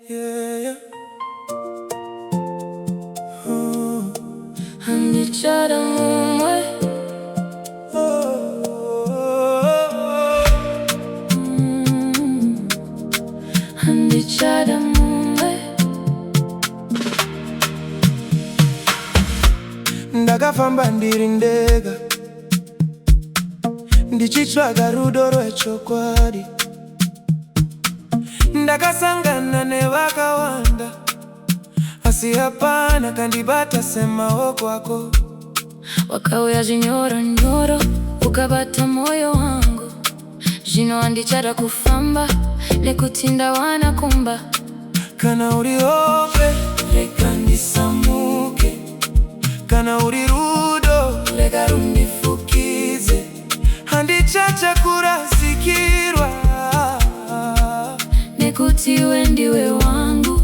yeah. Handichada Mumwe. Handichada Mumwe. Ndakafamba ndiri ndega, ndichitsvaga rudo rwechokwadi. Ndakasangana nevakawanda, asi hapana kandibata semaoko ako. Wakauya zvinyoro nyoro, ukabata moyo wangu. Zvino handichada kufamba, nekutinda wanakumba. Kana uri hope, reka ndisamuke. Kana uri rudo, reka rundifukize. Handichacha kurasikirwa, nekuti iwe ndiwe wangu.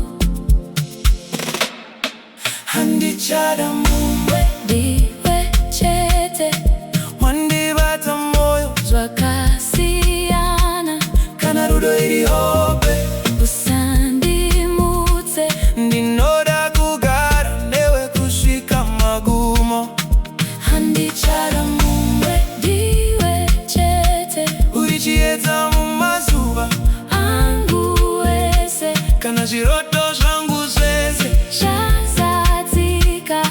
Handichada Mumwe, Ndiwe chete, wandibata moyo zvakasiyana. Kana rudo iri hope, usandimutse. ndinoda kugara newe kusvika magumo. Handichada Mumwe, ndiwe chete, Uri chiedza mumazuva angu wese. kana zviroto zvangu zvese Zvazadzika,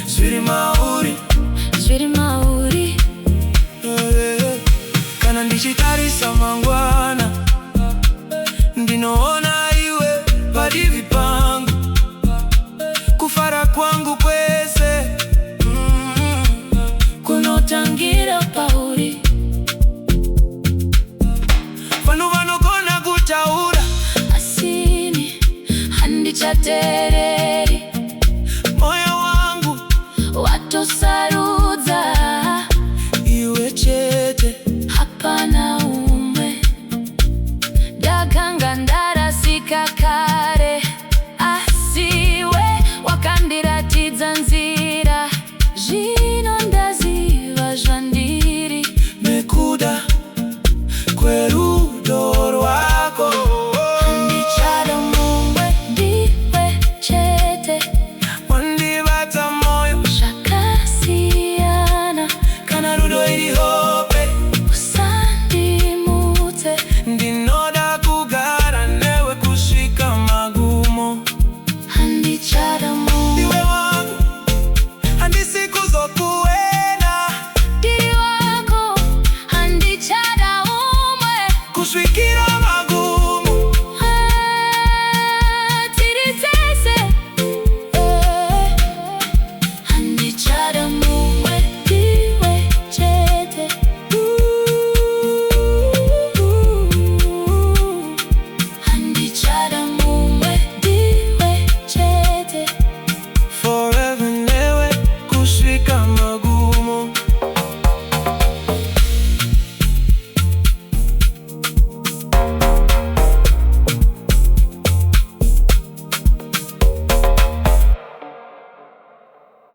zviri mauri. Kana ndichitarisa mangwana, ndinoona iwe padivi pangu. Kufara kwangu kwese kunotangira pauri. vanhu vanogona kutaura, Asini handichateereri, moyo wangu watosara